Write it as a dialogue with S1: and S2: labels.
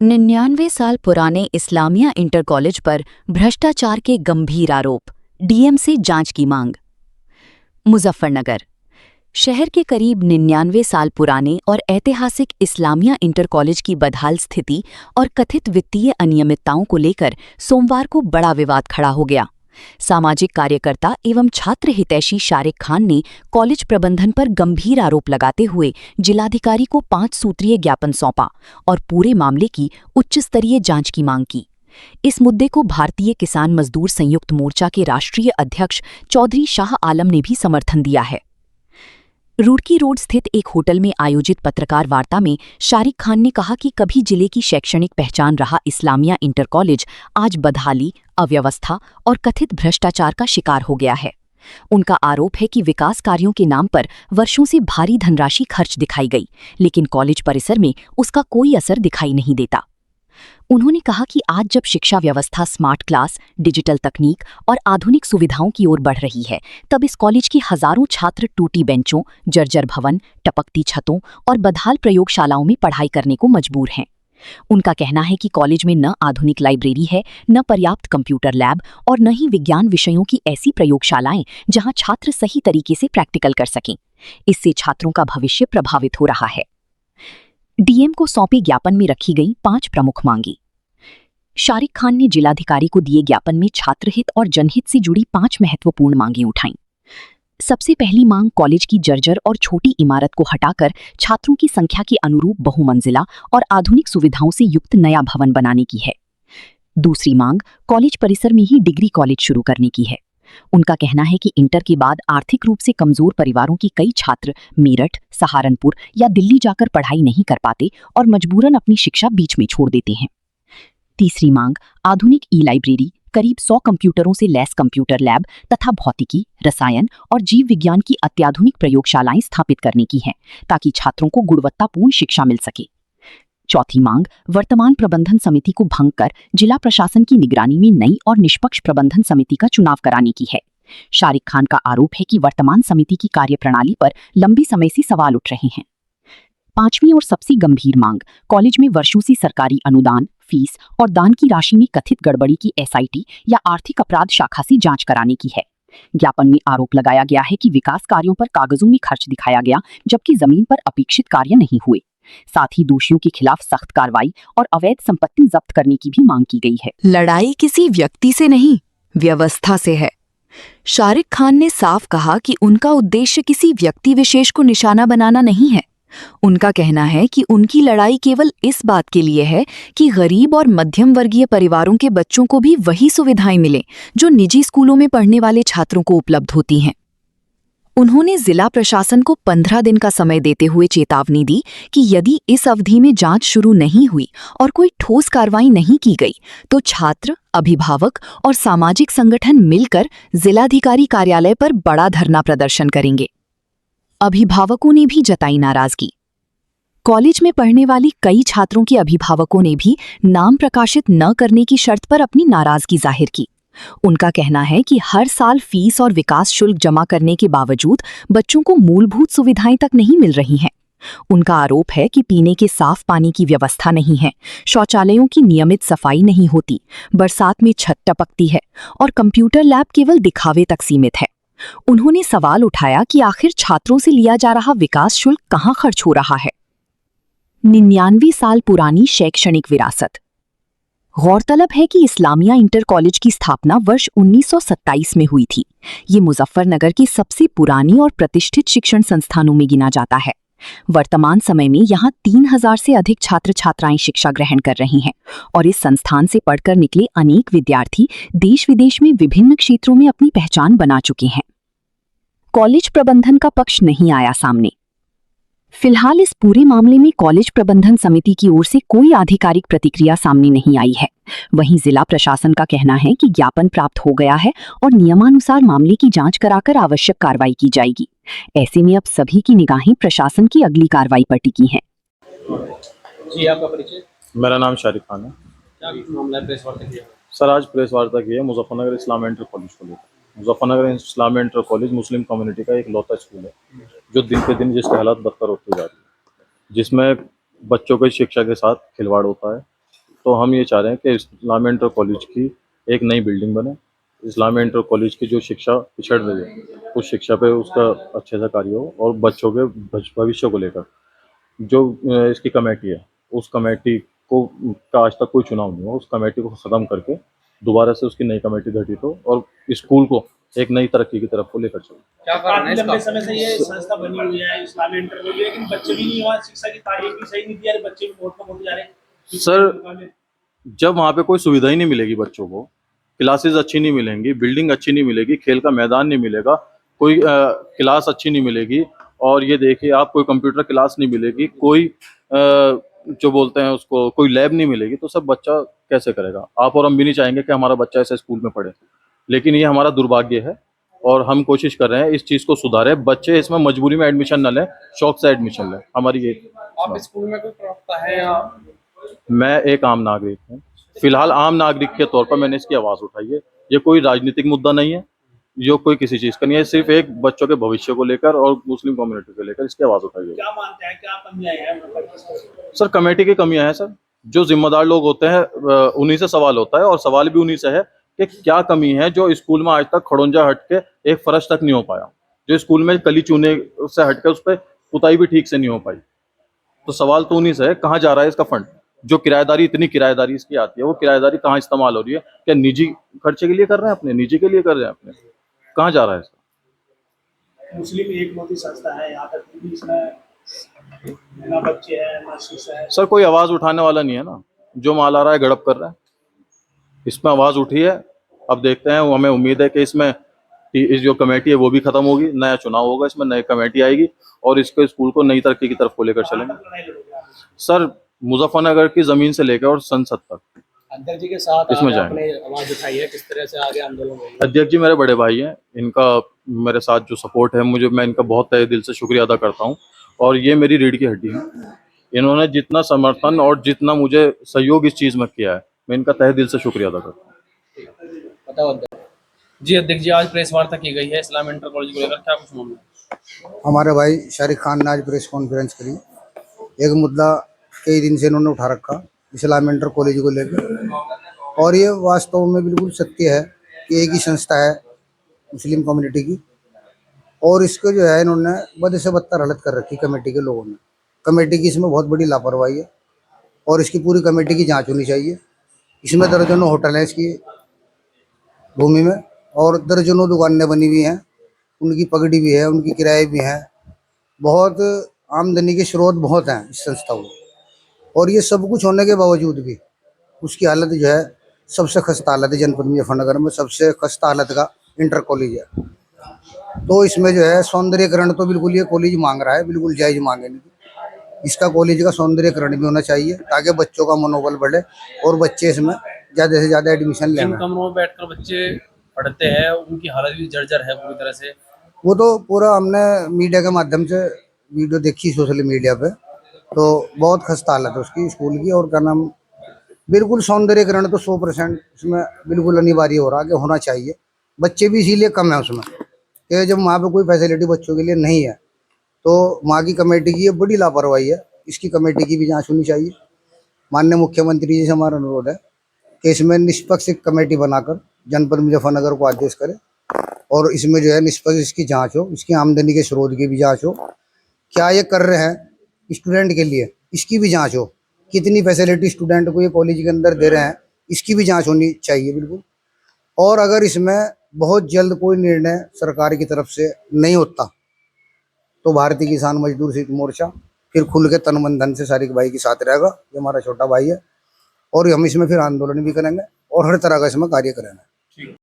S1: 99 साल पुराने Islamia inter college पर भ्रष्टाचार के गंभीर आरोप, डीएम से जांच की मांग। मुजफ्फरनगर शहर के करीब 99 साल पुराने और ऐतिहासिक इस्लामिया इंटर कॉलेज की बदहाल स्थिति और कथित वित्तीय अनियमितताओं को लेकर सोमवार को बड़ा विवाद खड़ा हो गया। सामाजिक कार्यकर्ता एवं छात्र हितैषी शारिक खान ने कॉलेज प्रबंधन पर गंभीर आरोप लगाते हुए जिलाधिकारी को 5 सूत्रीय ज्ञापन सौंपा और पूरे मामले की उच्च स्तरीय जांच की मांग की। इस मुद्दे को भारतीय किसान मजदूर संयुक्त मोर्चा के राष्ट्रीय अध्यक्ष चौधरी शाह आलम ने भी समर्थन दिया है। रुड़की रोड स्थित एक होटल में आयोजित पत्रकार वार्ता में शारिक खान ने कहा कि कभी जिले की शैक्षणिक पहचान रहा इस्लामिया इंटर कॉलेज आज बदहाली, अव्यवस्था और कथित भ्रष्टाचार का शिकार हो गया है। उनका आरोप है कि विकास कार्यों के नाम पर वर्षों से भारी धनराशि खर्च दिखाई गई, लेकिन कॉलेज परिसर में उसका कोई असर दिखाई नहीं देता। उन्होंने कहा कि आज जब शिक्षा व्यवस्था स्मार्ट क्लास, डिजिटल तकनीक और आधुनिक सुविधाओं की ओर बढ़ रही है, तब इस कॉलेज के हजारों छात्र टूटी बेंचों, जर्जर भवन, टपकती छतों और बदहाल प्रयोगशालाओं में पढ़ाई करने को मजबूर हैं। उनका कहना है कि कॉलेज में न आधुनिक लाइब्रेरी है, न पर्याप्त कंप्यूटर लैब और न ही विज्ञान विषयों की ऐसी प्रयोगशालाएं जहां छात्र सही तरीके से प्रैक्टिकल कर सकें। इससे छात्रों का भविष्य प्रभावित हो रहा है। डीएम को सौंपे ज्ञापन में रखी गई 5 प्रमुख मांगी। शारिक खान ने जिलाधिकारी को दिए ज्ञापन में छात्रहित और जनहित से जुड़ी 5 महत्वपूर्ण मांगें उठाईं। सबसे पहली मांग कॉलेज की जर्जर और छोटी इमारत को हटाकर छात्रों की संख्या के अनुरूप बहुमंजिला और आधुनिक सुविधाओं से युक्त नया भवन बनाने की है। दूसरी मांग कॉलेज परिसर में ही डिग्री कॉलेज शुरू करने की है। उनका कहना है कि इंटर के बाद आर्थिक रूप से कमजोर परिवारों के कई छात्र मेरठ, सहारनपुर या दिल्ली जाकर पढ़ाई नहीं कर पाते और मजबूरन अपनी शिक्षा बीच में छोड़ देते हैं। तीसरी मांग आधुनिक ई-लाइब्रेरी, करीब 100 कंप्यूटरों से लैस कंप्यूटर लैब तथा भौतिकी, रसायन और जीव विज्ञान की अत्याधुनिक प्रयोगशालाएं स्थापित करने की है, ताकि छात्रों को गुणवत्तापूर्ण शिक्षा मिल सके। चौथी मांग वर्तमान प्रबंधन समिति को भंग कर जिला प्रशासन की निगरानी में नई और निष्पक्ष प्रबंधन समिति का चुनाव कराने की है। शारिक खान का आरोप है कि वर्तमान समिति की कार्यप्रणाली पर लंबी समय से सवाल उठ रहे हैं। पांचवी और सबसे गंभीर मांग कॉलेज में वर्षों से सरकारी अनुदान, फीस और दान की राशि में कथित गड़बड़ी की एसआईटी या आर्थिक अपराध शाखा से जांच कराने की है। ज्ञापन में आरोप लगाया गया है कि विकास कार्यों पर कागजों में खर्च दिखाया गया, जबकि जमीन पर अपेक्षित कार्य नहीं हुए। साथ ही दोषियों के खिलाफ सख्त कार्रवाई और अवैध संपत्ति जब्त करने की भी मांग की गई है।
S2: लड़ाई किसी व्यक्ति से नहीं, व्यवस्था से है। शारिक खान ने साफ कहा कि उनका उद्देश्य किसी व्यक्ति विशेष को निशाना बनाना नहीं है। उनका कहना है कि उनकी लड़ाई केवल इस बात के लिए है कि गरीब और मध्यम वर्गीय परिवारों के बच्चों को भी वही सुविधाएं मिलें जो निजी स्कूलों में पढ़ने वाले छात्रों को उपलब्ध होती हैं। उन्होंने जिला प्रशासन को 15 दिन का समय देते हुए चेतावनी दी कि यदि इस अवधि में जांच शुरू नहीं हुई और कोई ठोस कार्रवाई नहीं की गई, तो छात्र, अभिभावक और सामाजिक संगठन मिलकर जिलाधिकारी कार्यालय पर बड़ा धरना प्रदर्शन करेंगे। अभिभावकों ने भी जताई नाराजगी। कॉलेज में पढ़ने वाली कई छात्रों के अभिभावकों ने भी नाम प्रकाशित न करने की शर्त पर अपनी नाराजगी जाहिर की। उनका कहना है कि हर साल फीस और विकास शुल्क जमा करने के बावजूद बच्चों को मूलभूत सुविधाएं तक नहीं मिल रही हैं। उनका आरोप है कि पीने के साफ पानी की व्यवस्था नहीं है, शौचालयों की नियमित सफाई नहीं होती, बरसात में छत टपकती है और कंप्यूटर लैब केवल दिखावे तक सीमित है। उन्होंने सवाल उठाया कि आखिर छात्रों से लिया जा रहा विकास शुल्क कहां खर्च हो रहा है। 99 साल पुरानी शैक्षणिक विरासत। गौरतलब है कि इस्लामिया इंटर कॉलेज की स्थापना वर्ष 1927 में हुई थी। ये मुजफ्फरनगर की सबसे पुरानी और प्रतिष्ठित शिक्षण संस्थानों में गिना जाता है। वर्तमान समय में यहाँ 3000 से अधिक छात्र छात्राएं शिक्षा ग्रहण कर रही हैं और इस संस्थान से पढ़कर निकले अनेक विद्यार्थी देश विदेश में विभिन्न क्षेत्रों में अपनी पहचान बना चुके हैं। कॉलेज प्रबंधन का पक्ष नहीं आया सामने। फिलहाल इस पूरे मामले में कॉलेज प्रबंधन समिति की ओर से कोई आधिकारिक प्रतिक्रिया सामने नहीं आई है। वहीं जिला प्रशासन का कहना है कि ज्ञापन प्राप्त हो गया है और नियमानुसार मामले की जांच कराकर आवश्यक कार्रवाई की जाएगी। ऐसे में अब सभी की निगाहें प्रशासन की अगली कार्रवाई पर टिकी हैं।
S3: जी, आपका परिचय?
S4: मेरा नाम शारिक खान है।
S3: क्या मामला है, प्रेस वार्ता किया?
S4: सर, आज प्रेस वार्ता की है मुजफ्फरनगर इस्लामिया इंटर कॉलेज को लेकर। Muzaffarnagar Islamia inter college Muslim community का एक लौता स्कूल है जो दिन पे दिन जिसकी हालत बदतर होती जा रही है, जिसमें बच्चों की शिक्षा के साथ खिलवाड़ होता है, तो हम ये चाह रहे हैं कि इस्लामिया इंटर कॉलेज की एक नई बिल्डिंग बने। इस्लामिया इंटर कॉलेज की जो शिक्षा पिछड़ रही है उस शिक्षा पे उसका अच्छे से कार्य हो, और बच्चों के भविष्य को लेकर जो इसकी कमेटी है उस कमेटी को का आज तक कोई चुनाव नहीं हुआ, उस कमेटी को ख़त्म करके दोबारा से उसकी नई कमेटी गठित हो और स्कूल को एक नई तरक्की की तरफ को लेकर चले।
S3: क्या कारण है
S5: काफी लंबे
S3: इसका?
S5: समय से ये संस्था बनी हुई है इस्लामिक इंटर कॉलेज, लेकिन बच्चे भी नहीं, वहाँ शिक्षा की तारीख भी सही नहीं दी जा रही, बच्चे भी बहुत कम होते जा रहे हैं
S4: सर, जब वहाँ पे कोई सुविधा ही नहीं मिलेगी बच्चों को, क्लासेस अच्छी नहीं मिलेंगी, बिल्डिंग अच्छी नहीं मिलेगी, खेल का मैदान नहीं मिलेगा, कोई क्लास अच्छी नहीं मिलेगी, और ये देखिए आप कोई कंप्यूटर क्लास नहीं मिलेगी, कोई जो बोलते हैं उसको कोई लैब नहीं मिलेगी, तो सब बच्चा कैसे करेगा? आप और हम भी नहीं चाहेंगे कि हमारा बच्चा ऐसे स्कूल में पढ़े, लेकिन ये हमारा दुर्भाग्य है और हम कोशिश कर रहे हैं इस चीज़ को सुधारें। बच्चे इसमें मजबूरी में एडमिशन न लें, शौक से एडमिशन लें, हमारी ये।
S3: आप स्कूल में कोई प्रवक्ता है या?
S4: मैं एक आम नागरिक हूँ, फिलहाल आम नागरिक के तौर पर मैंने इसकी आवाज़ उठाई है। ये कोई राजनीतिक मुद्दा नहीं है, जो कोई किसी चीज़ का नहीं है, सिर्फ एक बच्चों के भविष्य को लेकर और मुस्लिम कम्युनिटी को लेकर इसकी आवाज़ उठाई है।
S5: क्या मानते हैं, क्या कमियां हैं?
S4: सर, कमेटी की कमियां हैं सर, जो जिम्मेदार लोग होते हैं उन्हीं से सवाल होता है, और सवाल भी उन्हीं से है कि क्या कमी है जो स्कूल में आज तक खड़ोंजा हट के एक फर्श तक नहीं हो पाया, जो स्कूल में कली चूने से हट के उस पर पुताई भी ठीक से नहीं हो पाई। तो सवाल तो उन्हीं से है, कहाँ जा रहा है इसका फंड? जो किराएदारी, इतनी किराएदारी इसकी आती है, वो किराएदारी कहाँ इस्तेमाल हो रही है? क्या निजी खर्चे के लिए कर रहे हैं, अपने निजी के लिए कर रहे हैं अपने? कहाँ जा रहा है इसका?
S5: मुस्लिम एक मोदी संस्था है, यहाँ तक भी इसमें ना बच्चे हैं ना शिक्षा है।
S4: सर, कोई आवाज़ उठाने वाला नहीं है ना, जो माल आ रहा है गड़प कर रहा है। इसमें आवाज़ उठी है, अब देखते हैं, हमें उम्मीद है कि इसमें इस जो कमेटी है वो भी खत्म होगी, नया चुनाव होगा, इसमें नई कमेटी आएगी और इसके स्कूल को नई तरक्की की तरफ को लेकर चलेंगे।
S5: लड़ाई लड़ोगे आप?
S4: सर, मुजफ्फरनगर की ज़मीन से लेकर और संसद तक
S3: अध्यक्ष जी के साथ
S4: इसमें
S3: आपने आवाज उठाई है, किस तरह से आगे आंदोलन होगा?
S4: अध्यक्ष जी मेरे बड़े भाई हैं, इनका मेरे साथ जो सपोर्ट है, मैं इनका बहुत तहे दिल से शुक्रिया अदा करता हूं, और ये मेरी रीढ़ की हड्डी है। इन्होंने जितना समर्थन और जितना मुझे सहयोग इस चीज़ में किया है, मैं इनका तहे दिल से शुक्रिया अदा करता हूँ।
S3: बताओ अध्यक्ष जी। अध्यक्ष जी, आज प्रेस वार्ता की गई है इस्लाम इंटर कॉलेज को लेकर, क्या कुछ मामला है?
S6: हमारे भाई शारिक खान ने आज प्रेस कॉन्फ्रेंस करी। एक मुद्दा कई दिन से इन्होंने उठा रखा इस्लाम इंटर कॉलेज को लेकर, और ये वास्तव में बिल्कुल सत्य है कि एक ही संस्था है मुस्लिम कम्युनिटी की, और इसको जो है इन्होंने बद से बदतर हालत कर रखी कमेटी के लोगों ने। कमेटी की इसमें बहुत बड़ी लापरवाही है और इसकी पूरी कमेटी की जांच होनी चाहिए। इसमें दर्जनों होटल हैं इसकी भूमि में, और दर्जनों दुकानें बनी हुई हैं, उनकी पगड़ी भी है, उनकी किराए भी हैं, बहुत आमदनी के स्रोत बहुत हैं इस संस्था को, और ये सब कुछ होने के बावजूद भी उसकी हालत जो है सबसे खस्ता हालत है। जनपद मुजफ्फरनगर में सबसे खस्ता हालत का इंटर कॉलेज है। तो इसमें जो है सौंदर्यकरण तो बिल्कुल ये कॉलेज मांग रहा है, बिल्कुल जायज मांगे नहीं। इसका कॉलेज का सौंदर्यकरण भी होना चाहिए ताकि बच्चों का मनोबल बढ़े और बच्चे इसमें ज़्यादा से ज़्यादा एडमिशन
S3: जिन
S6: लें।
S3: कमरों में बैठकर बच्चे पढ़ते हैं उनकी हालत भी जर्जर है पूरी तरह से।
S6: वो तो पूरा हमने मीडिया के माध्यम से वीडियो देखी सोशल मीडिया पे, तो बहुत खस्ता हालत है उसकी स्कूल की। और क्या नाम, बिल्कुल सौंदर्यकरण तो 100% इसमें बिल्कुल अनिवार्य हो रहा है कि होना चाहिए। बच्चे भी इसीलिए कम है उसमें कि जब वहाँ पे कोई फैसिलिटी बच्चों के लिए नहीं है, तो वहाँ की कमेटी की ये बड़ी लापरवाही है। इसकी कमेटी की भी जांच होनी चाहिए। माननीय मुख्यमंत्री जी से हमारा अनुरोध है कि इसमें निष्पक्ष एक कमेटी बनाकर जनपद मुजफ्फरनगर को आदेश करें, और इसमें जो है निष्पक्ष इसकी जांच हो, इसकी आमदनी के स्रोत की भी जांच हो, क्या ये कर रहे हैं स्टूडेंट के लिए इसकी भी जांच हो, कितनी फैसिलिटी स्टूडेंट को ये कॉलेज के अंदर दे रहे हैं इसकी भी जांच होनी चाहिए बिल्कुल। और अगर इसमें बहुत जल्द कोई निर्णय सरकार की तरफ से नहीं होता तो भारतीय किसान मजदूर संयुक्त मोर्चा फिर खुल के तन मन धन से शारिक भाई के साथ रहेगा। ये हमारा छोटा भाई है और हम इसमें फिर आंदोलन भी करेंगे और हर तरह का इसमें कार्य करेंगे।